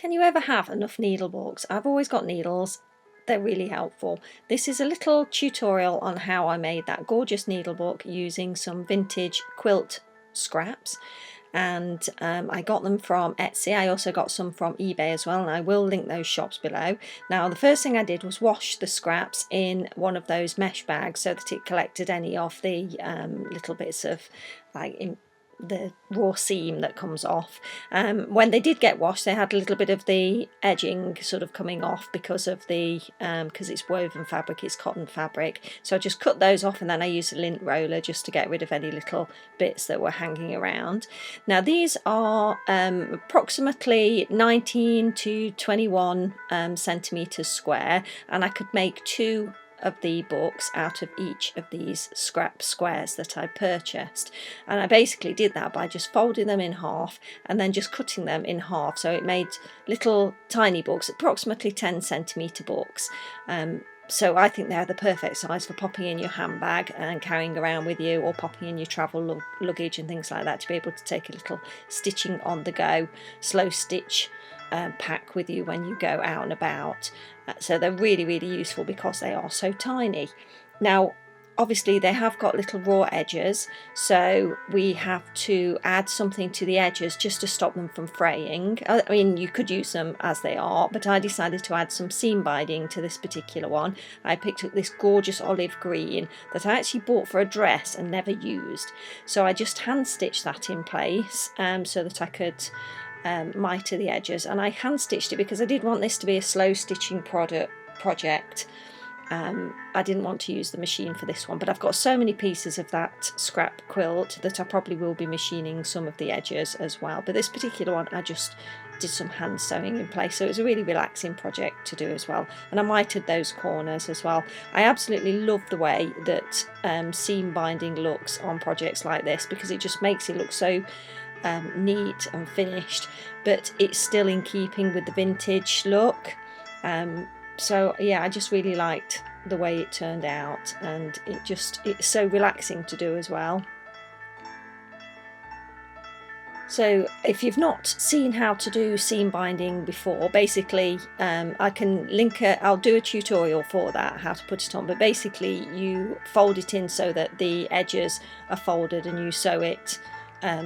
Can you ever have enough needle books? I've always got needles. They're really helpful. This is a little tutorial on how I made that gorgeous needle book using some vintage quilt scraps, and I got them from Etsy. I also got some from eBay as well, and I will link those shops below. Now, the first thing I did was wash the scraps in one of those mesh bags so that it collected any of the little bits of the raw seam that comes off. When they did get washed, they had a little bit of the edging sort of coming off because of the because it's woven fabric, it's cotton fabric. So I just cut those off, and then I used a lint roller just to get rid of any little bits that were hanging around. Now these are approximately 19 to 21 centimeters square, and I could make two of the books out of each of these scrap squares that I purchased. And I basically did that by just folding them in half and then just cutting them in half, so it made little tiny books, approximately 10 centimeter books. So I think they're the perfect size for popping in your handbag and carrying around with you, or popping in your travel luggage and things like that, to be able to take a little stitching on the go, slow stitch pack with you when you go out and about. So they're really, really useful because they are so tiny. Now, obviously they have got little raw edges, so we have to add something to the edges just to stop them from fraying. I mean, you could use them as they are, but I decided to add some seam binding to this particular one. I picked up this gorgeous olive green that I actually bought for a dress and never used. So I just hand stitched that in place so that I could miter the edges, and I hand stitched it because I did want this to be a slow stitching project. I didn't want to use the machine for this one, but I've got so many pieces of that scrap quilt that I probably will be machining some of the edges as well. But this particular one I just did some hand sewing in place, so it was a really relaxing project to do as well. And I mitered those corners as well. I absolutely love the way that seam binding looks on projects like this, because it just makes it look so neat and finished, but it's still in keeping with the vintage look. So yeah, I just really liked the way it turned out, and it's so relaxing to do as well. So if you've not seen how to do seam binding before, basically I can link I'll do a tutorial for that, how to put it on, but basically you fold it in so that the edges are folded, and you sew it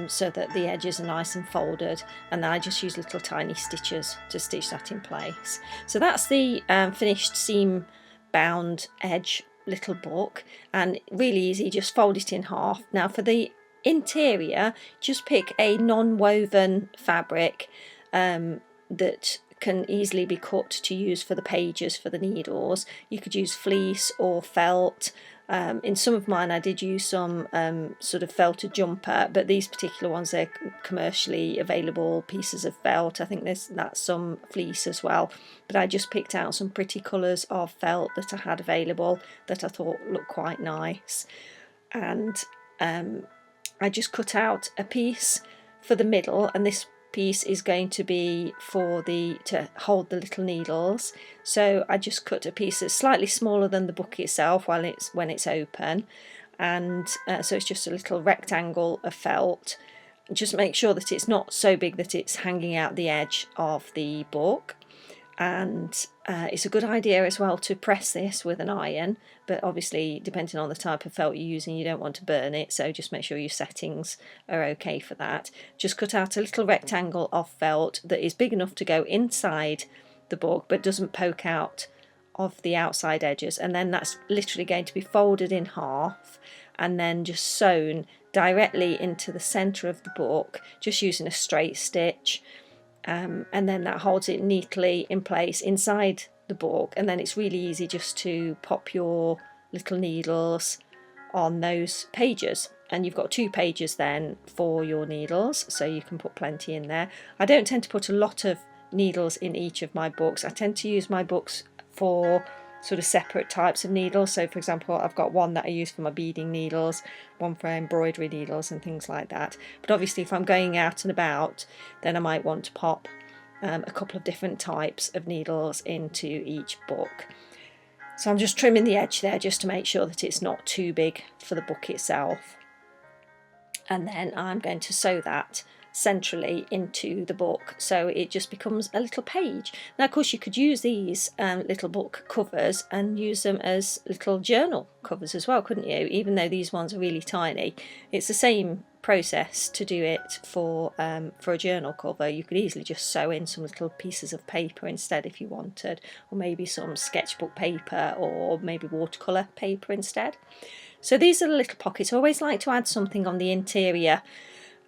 so that the edges are nice and folded, and then I just use little tiny stitches to stitch that in place. So that's the finished seam bound edge little book, and really easy, just fold it in half. Now for the interior, just pick a non-woven fabric that can easily be cut to use for the pages for the needles. You could use fleece or felt. In some of mine I did use some sort of felted jumper, but these particular ones, they're commercially available pieces of felt. I think that's some fleece as well, but I just picked out some pretty colours of felt that I had available that I thought looked quite nice, and I just cut out a piece for the middle, and this piece is going to be to hold the little needles. So I just cut a piece that's slightly smaller than the book itself when it's open, and so it's just a little rectangle of felt. Just make sure that it's not so big that it's hanging out the edge of the book. And it's a good idea as well to press this with an iron, but obviously depending on the type of felt you're using, you don't want to burn it, so just make sure your settings are okay for that. Just cut out a little rectangle of felt that is big enough to go inside the book but doesn't poke out of the outside edges, and then that's literally going to be folded in half and then just sewn directly into the centre of the book, just using a straight stitch. And then that holds it neatly in place inside the book, and then it's really easy just to pop your little needles on those pages, and you've got 2 pages then for your needles, so you can put plenty in there. I don't tend to put a lot of needles in each of my books. I tend to use my books for sort of separate types of needles. So for example, I've got one that I use for my beading needles, one for embroidery needles and things like that. But obviously if I'm going out and about, then I might want to pop a couple of different types of needles into each book. So I'm just trimming the edge there just to make sure that it's not too big for the book itself. And then I'm going to sew that centrally into the book, so it just becomes a little page. Now of course you could use these little book covers and use them as little journal covers as well, couldn't you? Even though these ones are really tiny, it's the same process to do it for a journal cover. You could easily just sew in some little pieces of paper instead if you wanted, or maybe some sketchbook paper, or maybe watercolour paper instead. So these are the little pockets. I always like to add something on the interior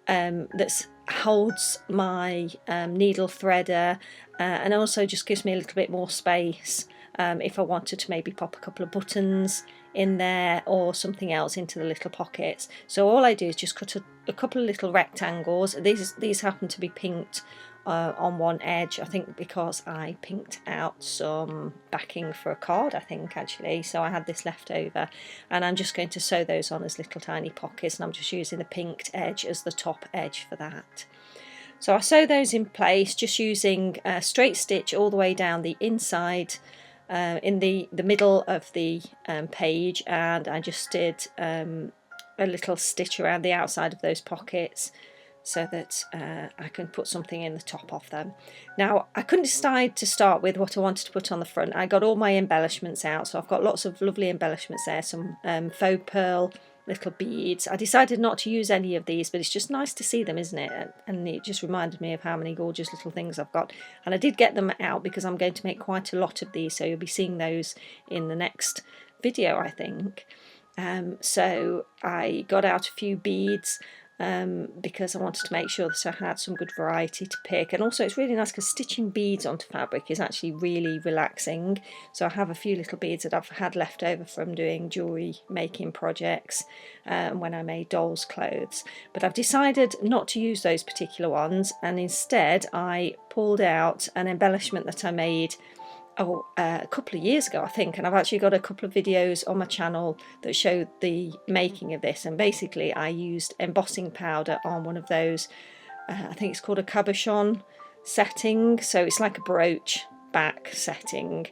that holds my needle threader, and also just gives me a little bit more space if I wanted to maybe pop a couple of buttons in there or something else into the little pockets. So all I do is just cut a couple of little rectangles. These happen to be pinked on one edge, I think because I pinked out some backing for a card, I think actually, so I had this left over, and I'm just going to sew those on as little tiny pockets, and I'm just using the pinked edge as the top edge for that. So I sew those in place just using a straight stitch all the way down the inside in the middle of the page, and I just did a little stitch around the outside of those pockets so that I can put something in the top of them. Now I couldn't decide to start with what I wanted to put on the front. I got all my embellishments out, so I've got lots of lovely embellishments there, some faux pearl little beads. I decided not to use any of these, but it's just nice to see them, isn't it? And it just reminded me of how many gorgeous little things I've got, and I did get them out because I'm going to make quite a lot of these, so you'll be seeing those in the next video, I think. So I got out a few beads because I wanted to make sure that I had some good variety to pick, and also it's really nice because stitching beads onto fabric is actually really relaxing. So I have a few little beads that I've had left over from doing jewellery making projects when I made dolls' clothes, but I've decided not to use those particular ones, and instead I pulled out an embellishment that I made a couple of years ago, I think, and I've actually got a couple of videos on my channel that show the making of this. And basically I used embossing powder on one of those, I think it's called a cabochon setting, so it's like a brooch back setting,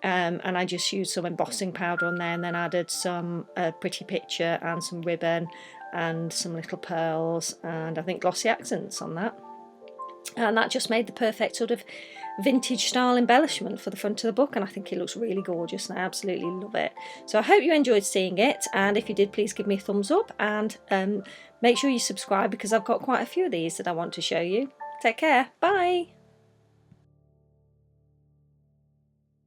and I just used some embossing powder on there, and then added some pretty picture and some ribbon and some little pearls and I think glossy accents on that, and that just made the perfect sort of vintage style embellishment for the front of the book, and I think it looks really gorgeous and I absolutely love it. So I hope you enjoyed seeing it, and if you did, please give me a thumbs up, and make sure you subscribe because I've got quite a few of these that I want to show you. Take care, bye!